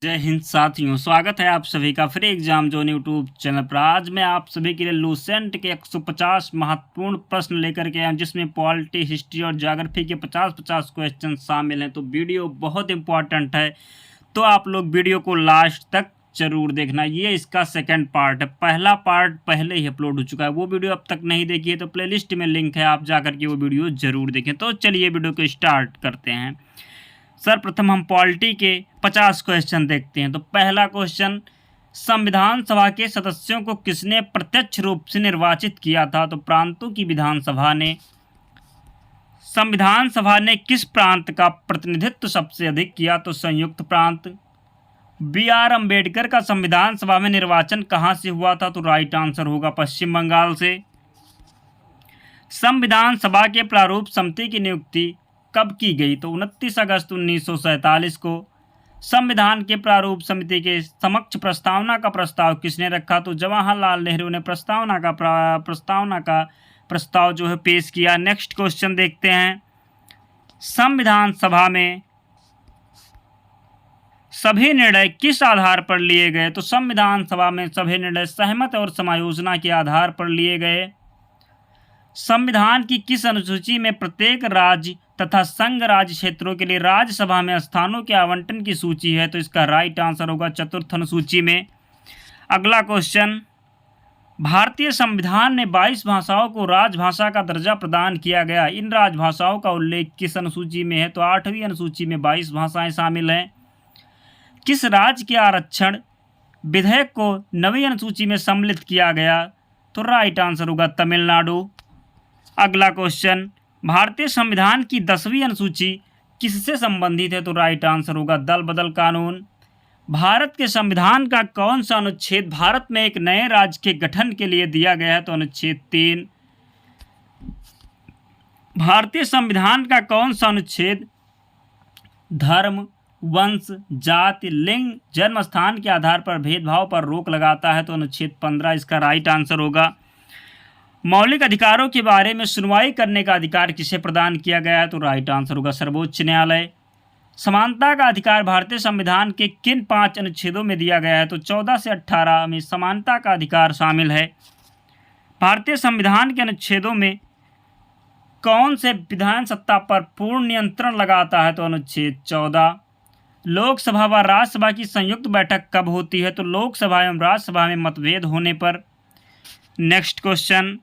जय हिंद साथियों, स्वागत है आप सभी का free exam zone YouTube channel पर। आज मैं आप सभी के लिए लूसेंट के 150 महत्वपूर्ण प्रश्न लेकर के आया हूं, जिसमें पॉलिटी, हिस्ट्री और ज्योग्राफी के 50-50 क्वेश्चन शामिल हैं। तो वीडियो बहुत इंपॉर्टेंट है, तो आप लोग वीडियो को लास्ट तक जरूर देखना। ये इसका सेकेंड पार्ट है। पहला पार्ट पहले ही अपलोड हो चुका है, वो वीडियो अब तक नहीं देखी है तो प्लेलिस्ट में लिंक है, आप जाकर के वो वीडियो जरूर देखें। तो चलिए वीडियो को स्टार्ट करते हैं। सर्वप्रथम हम पॉलिटी के 50 क्वेश्चन देखते हैं। तो पहला क्वेश्चन, संविधान सभा के सदस्यों को किसने प्रत्यक्ष रूप से निर्वाचित किया था? तो प्रांतों की विधानसभा ने। संविधान सभा ने किस प्रांत का प्रतिनिधित्व सबसे अधिक किया? तो संयुक्त प्रांत। बी.आर. अम्बेडकर का संविधान सभा में निर्वाचन कहाँ से हुआ था? तो राइट आंसर होगा पश्चिम बंगाल से। संविधान सभा के प्रारूप समिति की नियुक्ति कब की गई? तो 29 अगस्त 1947 को। संविधान के प्रारूप समिति के समक्ष प्रस्तावना का प्रस्ताव किसने रखा? तो जवाहरलाल नेहरू ने प्रस्तावना का प्रस्ताव जो है पेश किया। नेक्स्ट क्वेश्चन देखते हैं। संविधान सभा में सभी निर्णय किस आधार पर लिए गए? तो संविधान सभा में सभी निर्णय सहमत और समायोजना के आधार पर लिए गए। संविधान की किस अनुसूची में प्रत्येक राज्य तथा संघ राज्य क्षेत्रों के लिए राज्यसभा में स्थानों के आवंटन की सूची है? तो इसका राइट आंसर होगा चतुर्थ अनुसूची में। अगला क्वेश्चन, भारतीय संविधान ने 22 भाषाओं को राजभाषा का दर्जा प्रदान किया गया। इन राजभाषाओं का उल्लेख किस अनुसूची में है? तो 8वीं अनुसूची में 22 भाषाएं शामिल हैं। किस राज्य के आरक्षण विधेयक को 9वीं अनुसूची में सम्मिलित किया गया? तो राइट आंसर होगा तमिलनाडु। अगला क्वेश्चन, भारतीय संविधान की 10वीं अनुसूची किससे संबंधित है? तो राइट आंसर होगा दल बदल कानून। भारत के संविधान का कौन सा अनुच्छेद भारत में एक नए राज्य के गठन के लिए दिया गया है? तो अनुच्छेद 3। भारतीय संविधान का कौन सा अनुच्छेद धर्म, वंश, जाति, लिंग, जन्म स्थान के आधार पर भेदभाव पर रोक लगाता है? तो अनुच्छेद 15 इसका राइट आंसर होगा। मौलिक अधिकारों के बारे में सुनवाई करने का अधिकार किसे प्रदान किया गया है? तो राइट आंसर होगा सर्वोच्च न्यायालय। समानता का अधिकार भारतीय संविधान के किन 5 अनुच्छेदों में दिया गया है? तो 14 से 18 में समानता का अधिकार शामिल है। भारतीय संविधान के अनुच्छेदों में कौन से विधान सत्ता पर पूर्ण नियंत्रण लगाता है? तो अनुच्छेद 14। लोकसभा व राज्यसभा की संयुक्त बैठक कब होती है? तो लोकसभा एवं राज्यसभा में मतभेद होने पर। नेक्स्ट क्वेश्चन,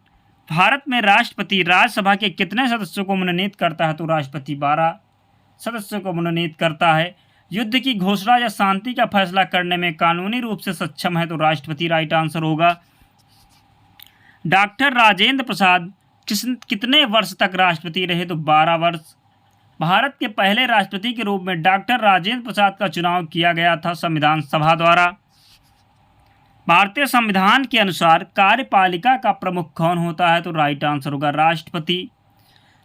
भारत में राष्ट्रपति राज्यसभा के कितने सदस्यों को मनोनीत करता है? तो राष्ट्रपति 12 सदस्यों को मनोनीत करता है। युद्ध की घोषणा या शांति का फैसला करने में कानूनी रूप से सक्षम है? तो राष्ट्रपति राइट आंसर होगा। डॉक्टर राजेंद्र प्रसाद कितने वर्ष तक राष्ट्रपति रहे? तो 12 वर्ष। भारत के पहले राष्ट्रपति के रूप में डॉक्टर राजेंद्र प्रसाद का चुनाव किया गया था संविधान सभा द्वारा। भारतीय संविधान के अनुसार कार्यपालिका का प्रमुख कौन होता है? तो राइट आंसर होगा राष्ट्रपति।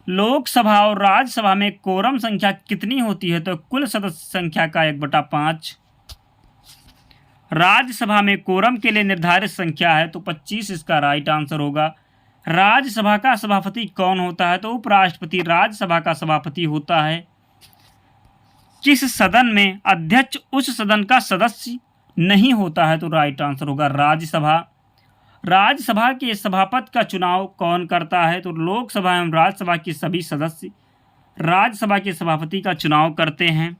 लोकसभा और राज्यसभा में कोरम संख्या कितनी होती है? तो कुल सदस्य संख्या का 1/5। राज्यसभा में कोरम के लिए निर्धारित संख्या है? तो 25 इसका राइट आंसर होगा। राज्यसभा का सभापति कौन होता है? तो उपराष्ट्रपति राज्यसभा का सभापति होता है। किस सदन में अध्यक्ष उस सदन का सदस्य नहीं होता है? तो राइट आंसर होगा राज्यसभा। राज्यसभा के सभापति का चुनाव कौन करता है? तो लोकसभा एवं राज्यसभा के सभी सदस्य राज्यसभा के सभापति का चुनाव करते हैं।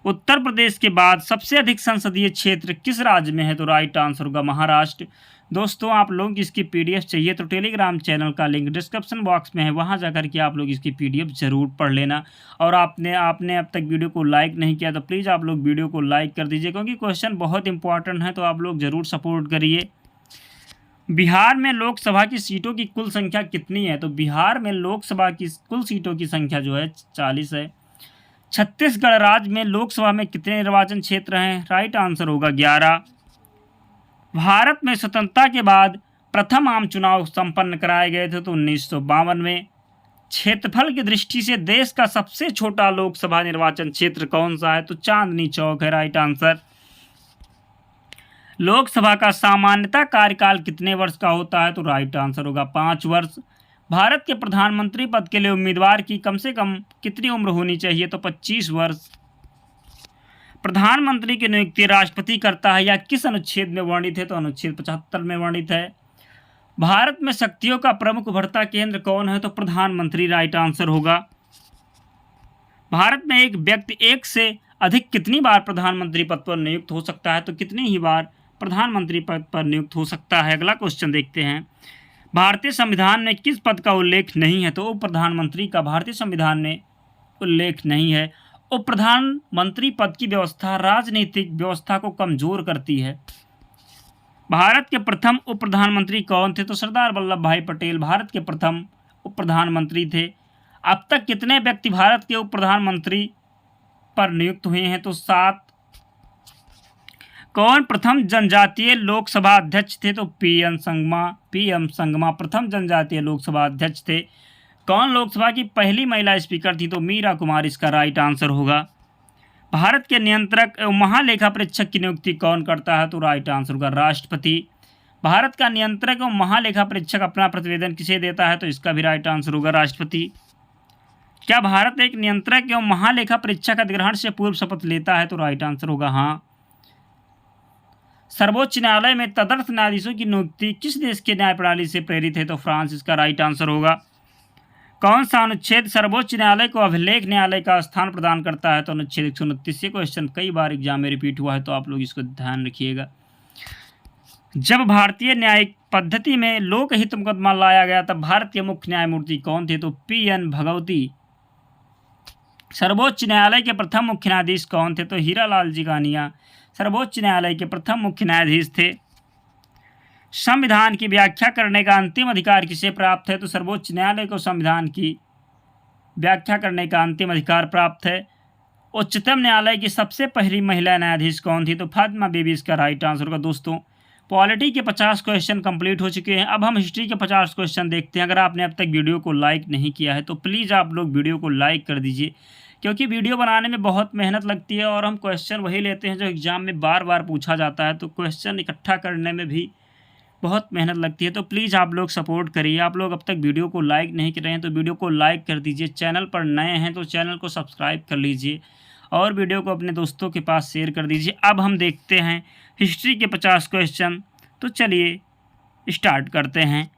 उत्तर प्रदेश के बाद सबसे अधिक संसदीय क्षेत्र किस राज्य में है? तो राइट आंसर होगा महाराष्ट्र। दोस्तों, आप लोगों को इसकी पीडीएफ चाहिए तो टेलीग्राम चैनल का लिंक डिस्क्रिप्शन बॉक्स में है, वहां जाकर के आप लोग इसकी पीडीएफ ज़रूर पढ़ लेना। और आपने अब तक वीडियो को लाइक नहीं किया तो प्लीज़ आप लोग वीडियो को लाइक कर दीजिए, क्योंकि क्वेश्चन बहुत इंपॉर्टेंट है, तो आप लोग ज़रूर सपोर्ट करिए। बिहार में लोकसभा की सीटों की कुल संख्या कितनी है? तो बिहार में लोकसभा की कुल सीटों की संख्या जो है 40 है। छत्तीसगढ़ राज्य में लोकसभा में कितने निर्वाचन क्षेत्र हैं? राइट आंसर होगा 11। भारत में स्वतंत्रता के बाद प्रथम आम चुनाव संपन्न कराए गए थे? तो 1952 में। क्षेत्रफल की दृष्टि से देश का सबसे छोटा लोकसभा निर्वाचन क्षेत्र कौन सा है? तो चांदनी चौक है राइट आंसर। लोकसभा का सामान्यतः कार्यकाल कितने वर्ष का होता है? तो राइट आंसर होगा 5 वर्ष। भारत के प्रधानमंत्री पद के लिए उम्मीदवार की कम से कम कितनी उम्र होनी चाहिए? तो 25 वर्ष। प्रधानमंत्री की नियुक्ति राष्ट्रपति करता है या किस अनुच्छेद में वर्णित है? तो अनुच्छेद 75 में वर्णित है। भारत में शक्तियों का प्रमुख उभरता केंद्र कौन है? तो प्रधानमंत्री राइट आंसर होगा। भारत में एक व्यक्ति एक से अधिक कितनी बार प्रधानमंत्री पद पर नियुक्त हो सकता है? तो कितनी ही बार प्रधानमंत्री पद पर नियुक्त हो सकता है। अगला क्वेश्चन देखते हैं। भारतीय संविधान में किस पद का उल्लेख नहीं है? तो उप प्रधानमंत्री का भारतीय संविधान में उल्लेख नहीं है। उप प्रधानमंत्री पद की व्यवस्था राजनीतिक व्यवस्था को कमजोर करती है। भारत के प्रथम उप प्रधानमंत्री कौन थे? तो सरदार वल्लभ भाई पटेल भारत के प्रथम उप प्रधानमंत्री थे। अब तक कितने व्यक्ति भारत के उप प्रधानमंत्री पर नियुक्त हुए हैं? तो 7। कौन प्रथम जनजातीय लोकसभा अध्यक्ष थे? तो पीएम संगमा प्रथम जनजातीय लोकसभा अध्यक्ष थे। कौन लोकसभा की पहली महिला स्पीकर थी? तो मीरा कुमार इसका राइट आंसर होगा। भारत के नियंत्रक एवं महालेखा परीक्षक की नियुक्ति कौन करता है? तो राइट आंसर होगा राष्ट्रपति। भारत का नियंत्रक एवं महालेखा परीक्षक अपना प्रतिवेदन किसे देता है? तो इसका भी राइट आंसर होगा राष्ट्रपति। क्या भारत एक नियंत्रक एवं महालेखा परीक्षक अधिग्रहण से पूर्व शपथ लेता है? तो राइट आंसर होगा हाँ। सर्वोच्च न्यायालय में तदर्थ न्यायाधीशों की नियुक्ति किस देश के न्याय प्रणाली से प्रेरित है? तो फ्रांस इसका राइट आंसर होगा। कौन सा अनुच्छेद सर्वोच्च न्यायालय को अभिलेख न्यायालय का स्थान प्रदान करता है? तो अनुच्छेद 129। ये क्वेश्चन कई बार एग्जाम में रिपीट हुआ है, तो आप लोग इसको ध्यान रखिएगा। जब भारतीय न्यायिक पद्धति में लोकहित मुकदमा लाया गया तब भारत के मुख्य न्यायमूर्ति कौन थे? तो पीएन भगवती। सर्वोच्च न्यायालय के प्रथम मुख्य न्यायाधीश कौन थे? तो हीरालाल जिगानिया सर्वोच्च न्यायालय के प्रथम मुख्य न्यायाधीश थे। संविधान की व्याख्या करने का अंतिम अधिकार किसे प्राप्त है? तो सर्वोच्च न्यायालय को संविधान की व्याख्या करने का अंतिम अधिकार प्राप्त है। उच्चतम न्यायालय की सबसे पहली महिला न्यायाधीश कौन थी? तो फातिमा बीबी इसका राइट आंसर होगा। दोस्तों, पॉलिटी के 50 क्वेश्चन कंप्लीट हो चुके हैं। अब हम हिस्ट्री के 50 क्वेश्चन देखते हैं। अगर आपने अब तक वीडियो को लाइक नहीं किया है तो प्लीज़ आप लोग वीडियो को लाइक कर दीजिए, क्योंकि वीडियो बनाने में बहुत मेहनत लगती है और हम क्वेश्चन वही लेते हैं जो एग्ज़ाम में बार बार पूछा जाता है, तो क्वेश्चन इकट्ठा करने में भी बहुत मेहनत लगती है। तो प्लीज़ आप लोग सपोर्ट करिए। आप लोग अब तक वीडियो को लाइक नहीं कर रहे हैं तो वीडियो को लाइक कर दीजिए। चैनल पर नए हैं तो चैनल को सब्सक्राइब कर लीजिए और वीडियो को अपने दोस्तों के पास शेयर कर दीजिए। अब हम देखते हैं हिस्ट्री के 50 क्वेश्चन। तो चलिए स्टार्ट करते हैं।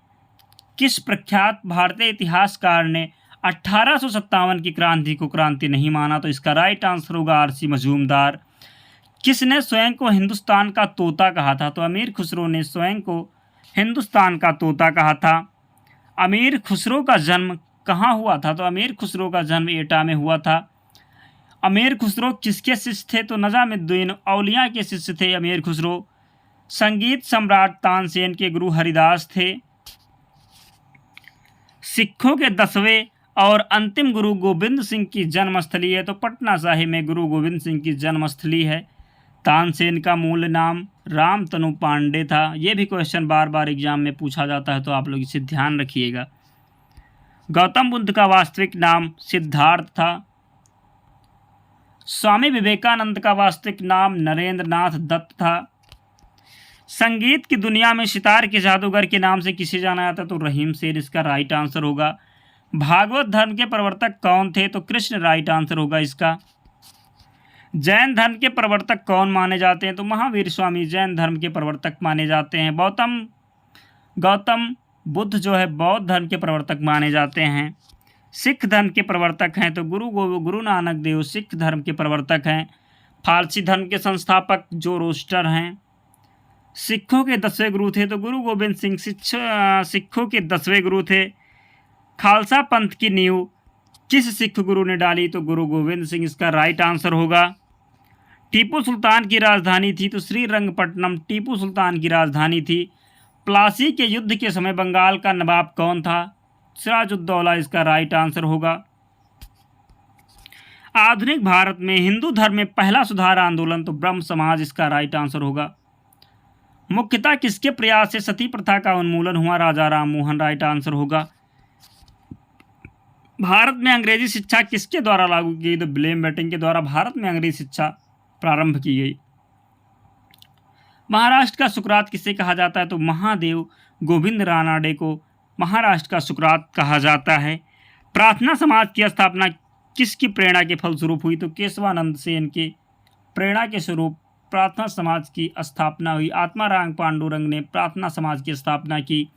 किस प्रख्यात भारतीय इतिहासकार ने 1857 की क्रांति को क्रांति नहीं माना? तो इसका राइट आंसर होगा आरसी मजूमदार। किसने स्वयं को हिंदुस्तान का तोता कहा था? तो अमीर खुसरो ने स्वयं को हिंदुस्तान का तोता कहा था। अमीर खुसरो का जन्म कहाँ हुआ था? तो अमीर खुसरो का जन्म एटा में हुआ था। अमीर खुसरो किसके शिष्य थे? तो निजामुद्दीन औलिया के शिष्य थे अमीर खुसरो। संगीत सम्राट तानसेन के गुरु हरिदास थे। सिखों के 10वें और अंतिम गुरु गोविंद सिंह की जन्मस्थली है? तो पटना साहिब में गुरु गोविंद सिंह की जन्मस्थली है। तानसेन का मूल नाम रामतनु पांडे था। ये भी क्वेश्चन बार बार एग्जाम में पूछा जाता है, तो आप लोग इसे ध्यान रखिएगा। गौतम बुद्ध का वास्तविक नाम सिद्धार्थ था। स्वामी विवेकानंद का वास्तविक नाम नरेंद्र नाथ दत्त था। संगीत की दुनिया में सितार के जादूगर के नाम से किसे जाना जाता? तो रहीम शेर इसका राइट आंसर होगा। भागवत धर्म के प्रवर्तक कौन थे? तो कृष्ण राइट आंसर होगा इसका। जैन धर्म के प्रवर्तक कौन माने जाते हैं? तो महावीर स्वामी जैन धर्म के प्रवर्तक माने जाते हैं। गौतम बुद्ध जो है बौद्ध धर्म के प्रवर्तक माने जाते हैं। सिख धर्म के प्रवर्तक हैं तो गुरु नानक देव सिख धर्म के प्रवर्तक हैं। फारसी धर्म के संस्थापक जोरोस्टर हैं। सिखों के 10वें गुरु थे तो गुरु गोबिंद सिंह सिखों के 10वें गुरु थे। खालसा पंथ की नींव किस सिख गुरु ने डाली? तो गुरु गोविंद सिंह इसका राइट आंसर होगा। टीपू सुल्तान की राजधानी थी तो श्रीरंगपट्टनम टीपू सुल्तान की राजधानी थी। प्लासी के युद्ध के समय बंगाल का नवाब कौन था? सिराजुद्दौला इसका राइट आंसर होगा। आधुनिक भारत में हिंदू धर्म में पहला सुधार आंदोलन तो ब्रह्म समाज इसका राइट आंसर होगा। मुख्यतः किसके प्रयास से सती प्रथा का उन्मूलन हुआ? राजा राम मोहन राइट आंसर होगा। भारत में अंग्रेजी शिक्षा किसके द्वारा लागू की गई? तो विलियम बेंटिक के द्वारा भारत में अंग्रेजी शिक्षा प्रारंभ की गई। महाराष्ट्र का सुकरात किसे कहा जाता है? तो महादेव गोविंद रानाडे को महाराष्ट्र का सुकरात कहा जाता है। प्रार्थना समाज की स्थापना किसकी प्रेरणा के फलस्वरूप हुई? तो केशवानंद सेन के प्रेरणा के स्वरूप प्रार्थना समाज की स्थापना हुई। आत्माराम पांडुरंग ने प्रार्थना समाज की स्थापना की।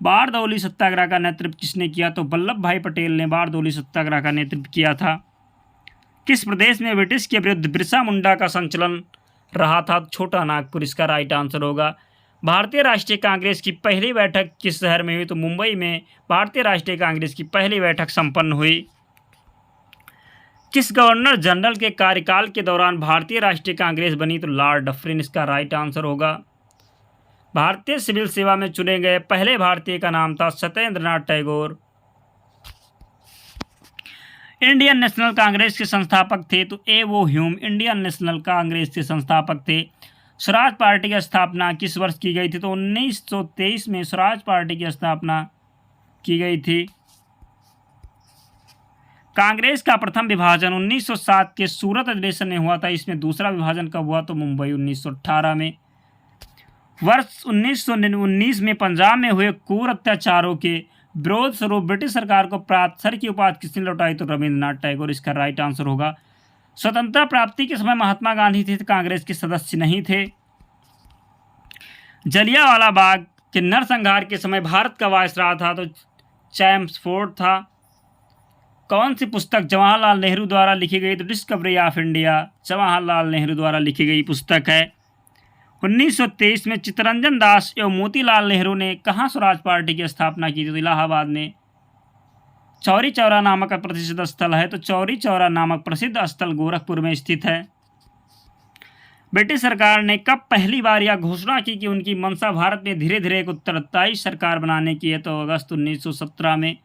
बारदौली सत्याग्रह का नेतृत्व किसने किया? तो वल्लभ भाई पटेल ने बारदौली सत्याग्रह का नेतृत्व किया था। किस प्रदेश में ब्रिटिश के विरुद्ध बिरसा मुंडा का संचलन रहा था? छोटा नागपुर इसका राइट आंसर होगा। भारतीय राष्ट्रीय कांग्रेस की पहली बैठक किस शहर में हुई? तो मुंबई में भारतीय राष्ट्रीय कांग्रेस की पहली बैठक संपन्न हुई। किस गवर्नर जनरल के कार्यकाल के दौरान भारतीय राष्ट्रीय कांग्रेस बनी? तो लॉर्ड डफरिन इसका राइट आंसर होगा। भारतीय सिविल सेवा में चुने गए पहले भारतीय का नाम था सत्येंद्र नाथ टैगोर। इंडियन नेशनल कांग्रेस के संस्थापक थे? तो A.O.. Hume Indian national Congress के संस्थापक थे। स्वराज पार्टी की स्थापना किस वर्ष की गई थी? तो 1923 में स्वराज पार्टी की स्थापना की गई थी। कांग्रेस का प्रथम विभाजन 1907 के सूरत अधिवेशन में हुआ था। इसमें दूसरा विभाजन कब हुआ? तो मुंबई 1918 में। वर्ष 1919 में पंजाब में हुए क्रूर अत्याचारों के विरोध स्वरूप ब्रिटिश सरकार को प्राप्त सर की उपाधि किसने लौटाई? तो रविंद्रनाथ टैगोर इसका राइट आंसर होगा। स्वतंत्रता प्राप्ति के समय महात्मा गांधी थे, कांग्रेस के सदस्य नहीं थे। जलियांवाला बाग के नरसंहार के समय भारत का वायसराय था? तो चैम्सफोर्ड था। कौन सी पुस्तक जवाहरलाल नेहरू द्वारा लिखी गई? तो discovery of India Jawaharlal Nehru द्वारा लिखी गई पुस्तक है। 1923 में चित्तरंजन दास एवं मोतीलाल नेहरू ने कहाँ स्वराज पार्टी की स्थापना की थी? तो इलाहाबाद में। चौरी चौरा नामक प्रसिद्ध स्थल है? तो चौरी चौरा नामक प्रसिद्ध स्थल गोरखपुर में स्थित है। ब्रिटिश सरकार ने कब पहली बार यह घोषणा की कि उनकी मंशा भारत में धीरे धीरे एक उत्तरदायी सरकार बनाने की है? तो अगस्त 1917 में।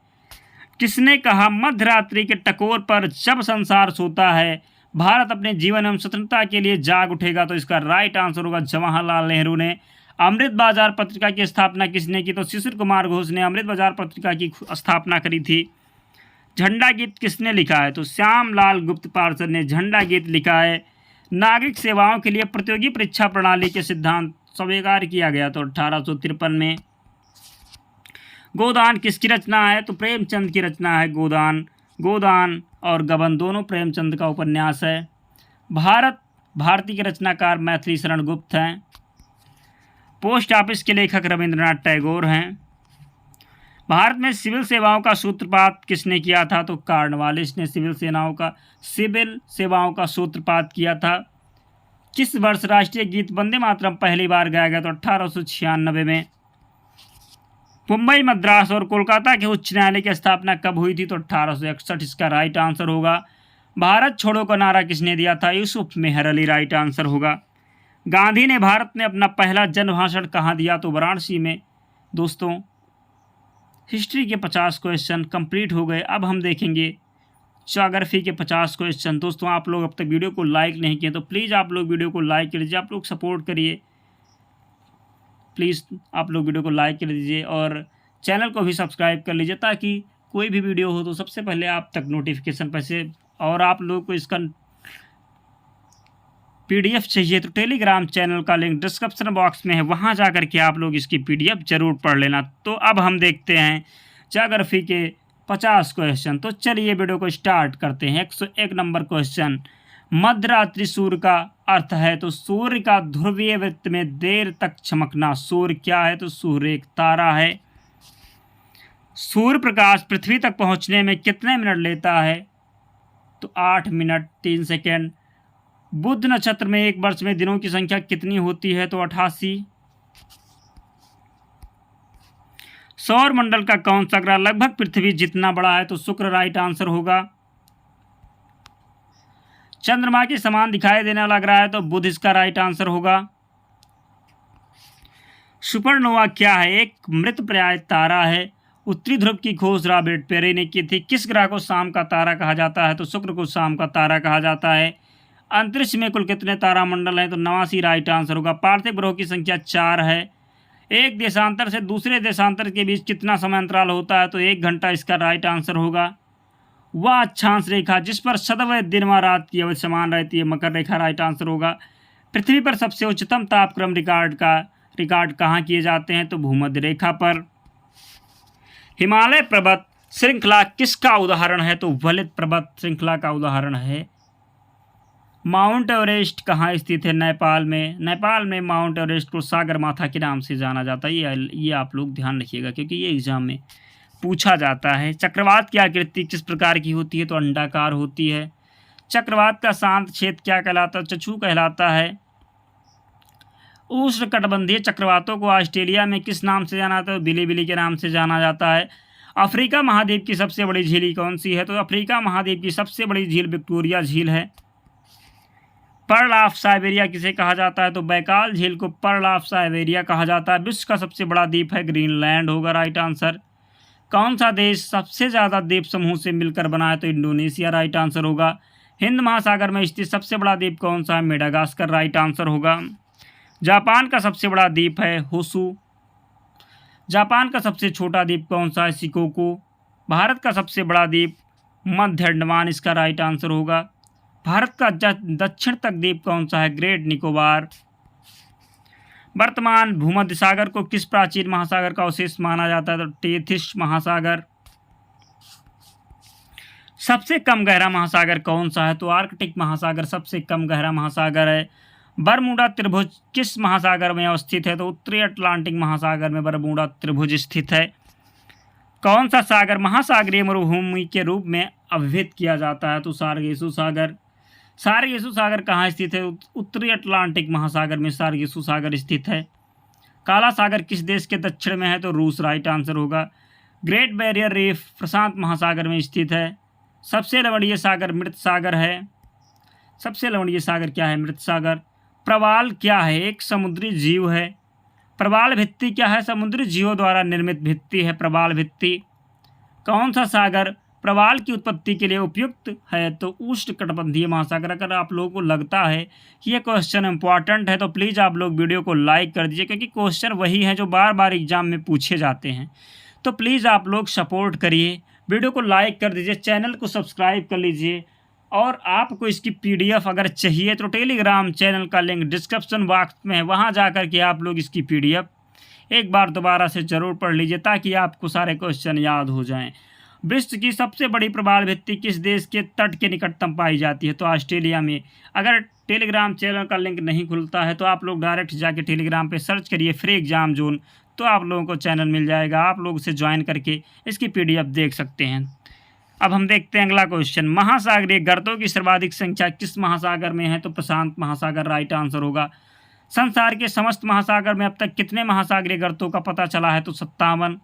किसने कहा मध्यरात्रि के टकोर पर जब संसार सोता है भारत अपने जीवन एवं स्वतंत्रता के लिए जाग उठेगा? तो इसका राइट आंसर होगा जवाहरलाल नेहरू ने। अमृत बाजार पत्रिका की स्थापना किसने की? तो शिशिर कुमार घोष ने अमृत बाजार पत्रिका की स्थापना करी थी। झंडा गीत किसने लिखा है? तो श्यामलाल गुप्त पार्षद ने झंडा गीत लिखा है। नागरिक सेवाओं के लिए प्रतियोगी परीक्षा प्रणाली के सिद्धांत स्वीकार किया गया तो 1853 में। गोदान किसकी रचना है? तो प्रेमचंद की रचना है गोदान। गोदान और गबन दोनों प्रेमचंद का उपन्यास है। भारती के रचनाकार मैथिली शरण गुप्त हैं। पोस्ट ऑफिस के लेखक रविंद्रनाथ टैगोर हैं। भारत में सिविल सेवाओं का सूत्रपात किसने किया था? तो कार्नवालिस ने सिविल सेवाओं का सूत्रपात किया था। किस वर्ष राष्ट्रीय गीत वंदे मातरम पहली बार गाया गया? तो 1896 में। मुंबई, मद्रास और कोलकाता के उच्च न्यायालय की स्थापना कब हुई थी? तो 1861 इसका राइट आंसर होगा। भारत छोड़ो का नारा किसने दिया था? यूसुफ मेहर अली राइट आंसर होगा। गांधी ने भारत में अपना पहला जन भाषण कहाँ दिया? तो वाराणसी में। दोस्तों, हिस्ट्री के 50 क्वेश्चन कंप्लीट हो गए। अब हम देखेंगे ज्योग्राफी के 50 क्वेश्चन। दोस्तों, आप लोग अब तक वीडियो को लाइक नहीं किए तो प्लीज़ आप लोग वीडियो को लाइक कर लीजिए। आप लोग सपोर्ट करिए, प्लीज़ आप लोग वीडियो को लाइक कर दीजिए और चैनल को भी सब्सक्राइब कर लीजिए ताकि कोई भी वीडियो हो तो सबसे पहले आप तक नोटिफिकेशन पैसे। और आप लोग को इसका PDF चाहिए तो टेलीग्राम चैनल का लिंक डिस्क्रिप्शन बॉक्स में है, वहां जाकर के आप लोग इसकी PDF जरूर पढ़ लेना। तो अब हम देखते हैं ज्योग्राफी के 50 क्वेश्चन। तो चलिए वीडियो को स्टार्ट करते हैं। 101 नंबर क्वेश्चन, मध्यरात्रि सूर्य का अर्थ है? तो सूर्य का ध्रुवीय वृत्त में देर तक चमकना। सूर्य क्या है? तो सूर्य एक तारा है। सूर्य प्रकाश पृथ्वी तक पहुंचने में कितने मिनट लेता है? तो 8 मिनट 3 सेकेंड। बुध नक्षत्र में एक वर्ष में दिनों की संख्या कितनी होती है? तो 88। सौर मंडल का कौन सा ग्रह लगभग पृथ्वी जितना बड़ा है? तो शुक्र राइट आंसर होगा। चंद्रमा के समान दिखाई देने वाला ग्रह है? तो बुध इसका राइट आंसर होगा। सुपरनोवा क्या है? एक मृतप्राय तारा है। उत्तरी ध्रुव की खोज रॉबर्ट पेरी ने की थी। किस ग्रह को शाम का तारा कहा जाता है? तो शुक्र को शाम का तारा कहा जाता है। अंतरिक्ष में कुल कितने तारामंडल हैं? तो 89 राइट आंसर होगा। पार्थिव ग्रहों की संख्या 4 है। एक देशांतर से दूसरे देशांतर के बीच कितना समय अंतराल होता है? तो 1 घंटा इसका राइट आंसर होगा। वह अक्षांश रेखा जिस पर सदैव दिन व रात की अवधि समान रहती है, मकर रेखा राइट आंसर होगा। पृथ्वी पर सबसे उच्चतम तापक्रम रिकॉर्ड कहाँ किए जाते हैं? तो भूमध्य रेखा पर। हिमालय पर्वत श्रृंखला किसका उदाहरण है? तो वलित पर्वत श्रृंखला का उदाहरण है। माउंट एवरेस्ट कहाँ स्थित है? नेपाल में। नेपाल में माउंट एवरेस्ट को सागरमाथा के नाम से जाना जाता है। ये आप लोग ध्यान रखिएगा क्योंकि ये एग्जाम में पूछा जाता है। चक्रवात की आकृति किस प्रकार की होती है? तो अंडाकार होती है। चक्रवात का शांत क्षेत्र क्या कहलाता है? चक्षु कहलाता है। उष्णकटिबंधीय चक्रवातों को ऑस्ट्रेलिया में किस नाम से जाना जाता है? बिलीबिली के नाम से जाना जाता है। अफ्रीका महाद्वीप की सबसे बड़ी झील कौन सी है? तो अफ्रीका महाद्वीप की सबसे बड़ी झील विक्टोरिया झील है। पर्ल ऑफ साइबेरिया किसे कहा जाता है? तो बैकाल झील को पर्ल ऑफ साइबेरिया कहा जाता है। विश्व का सबसे बड़ा द्वीप है ग्रीनलैंड होगा राइट आंसर। कौन सा देश सबसे ज़्यादा द्वीप समूह से मिलकर बना है? तो इंडोनेशिया राइट आंसर होगा। हिंद महासागर में स्थित सबसे बड़ा द्वीप कौन सा है? मेडागास्कर राइट आंसर होगा। जापान का सबसे बड़ा द्वीप है होसू। जापान का सबसे छोटा द्वीप कौन सा है? शिकोकू। भारत का सबसे बड़ा द्वीप मध्य अंडमान इसका राइट आंसर होगा। भारत का दक्षिण तक द्वीप कौन सा है? ग्रेट निकोबार। वर्तमान भूमध्य सागर को किस प्राचीन महासागर का अवशेष माना जाता है? तो टेथिस महासागर। सबसे कम गहरा महासागर कौन सा है? तो आर्कटिक महासागर सबसे कम गहरा महासागर है। बरमूडा त्रिभुज किस महासागर में अवस्थित है? तो उत्तरी अटलांटिक महासागर में बरमूडा त्रिभुज स्थित है। कौन सा सागर महासागरीय मरुभूमि के रूप में अभिहित किया जाता है? तो सारगेसु सागर। सारगेसु सागर कहाँ स्थित है? उत्तरी अटलांटिक महासागर में सारगेसु सागर स्थित है। काला सागर किस देश के दक्षिण में है? तो रूस राइट आंसर होगा। ग्रेट बैरियर रीफ प्रशांत महासागर में स्थित है। सबसे लवणीय सागर मृत सागर है। सबसे लवणीय सागर क्या है? मृत सागर। प्रवाल क्या है? एक समुद्री जीव है। प्रवाल भित्ति क्या है? समुद्री जीवों द्वारा निर्मित भित्ति है प्रवाल भित्ति। कौन सा सागर प्रवाल की उत्पत्ति के लिए उपयुक्त है? तो उष्णकटिबंधीय महासागर। अगर आप लोगों को लगता है कि ये क्वेश्चन इंपॉर्टेंट है तो प्लीज़ आप लोग वीडियो को लाइक कर दीजिए क्योंकि क्वेश्चन वही हैं जो बार बार एग्जाम में पूछे जाते हैं। तो प्लीज़ आप लोग सपोर्ट करिए, वीडियो को लाइक कर दीजिए, चैनल को सब्सक्राइब कर लीजिए। और आपको इसकी PDF अगर चाहिए तो टेलीग्राम चैनल का लिंक डिस्क्रिप्शन बॉक्स में है, वहाँ जा कर के आप लोग इसकी PDF एक बार दोबारा से ज़रूर पढ़ लीजिए ताकि आपको सारे क्वेश्चन याद हो जाएं। विश्व की सबसे बड़ी प्रवाल भित्ति किस देश के तट के निकटतम पाई जाती है? तो ऑस्ट्रेलिया में। अगर टेलीग्राम चैनल का लिंक नहीं खुलता है तो आप लोग डायरेक्ट जाके टेलीग्राम पे सर्च करिए फ्री एग्जाम जोन, तो आप लोगों को चैनल मिल जाएगा। आप लोग उसे ज्वाइन करके इसकी PDF देख सकते हैं। अब हम देखते हैं अगला क्वेश्चन। महासागरीय गर्तों की सर्वाधिक संख्या किस महासागर में है? तो प्रशांत महासागर राइट आंसर होगा। संसार के समस्त महासागर में अब तक कितने महासागरीय गर्तों का पता चला है? तो 57।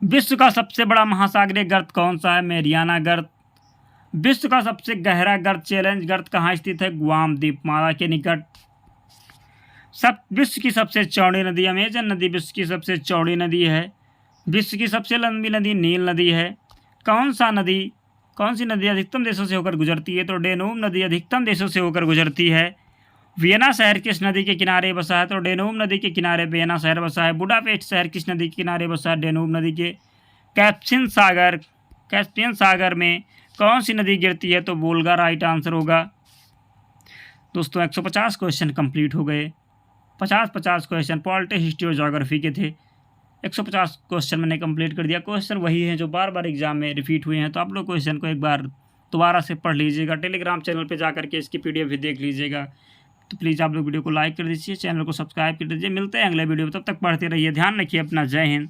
विश्व का सबसे बड़ा महासागरीय गर्त कौन सा है? मैरियाना गर्त। विश्व का सबसे गहरा गर्त चैलेंज गर्त कहाँ स्थित है? गुआम द्वीपमाला के निकट। विश्व की सबसे चौड़ी नदी अमेजन नदी विश्व की सबसे चौड़ी नदी है। विश्व की सबसे लंबी नदी नील नदी है। कौन सी नदी अधिकतम देशों से होकर गुजरती है? तो डेनूब नदी अधिकतम देशों से होकर गुजरती है। वियना शहर किस नदी के किनारे बसा है? तो डेनूब नदी के किनारे वियना शहर बसा है। बुडापेस्ट शहर किस नदी के किनारे बसा है? डेनूब नदी के। कैस्पियन सागर में कौन सी नदी गिरती है? तो वोल्गा राइट आंसर होगा। दोस्तों 150 क्वेश्चन कंप्लीट हो गए। 50 क्वेश्चन पॉलिटी, हिस्ट्री और ज्योग्राफी के थे। 150 क्वेश्चन मैंने कंप्लीट कर दिया। क्वेश्चन वही हैं जो बार बार एग्जाम में रिपीट हुए हैं, तो आप लोग क्वेश्चन को एक बार दोबारा से पढ़ लीजिएगा। टेलीग्राम चैनल पे जा करके इसकी PDF भी देख लीजिएगा। तो प्लीज़ आप लोग वीडियो को लाइक कर दीजिए, चैनल को सब्सक्राइब कर दीजिए। मिलते हैं अगले वीडियो में, तब तक पढ़ते रहिए। ध्यान रखिए अपना। जय हिंद।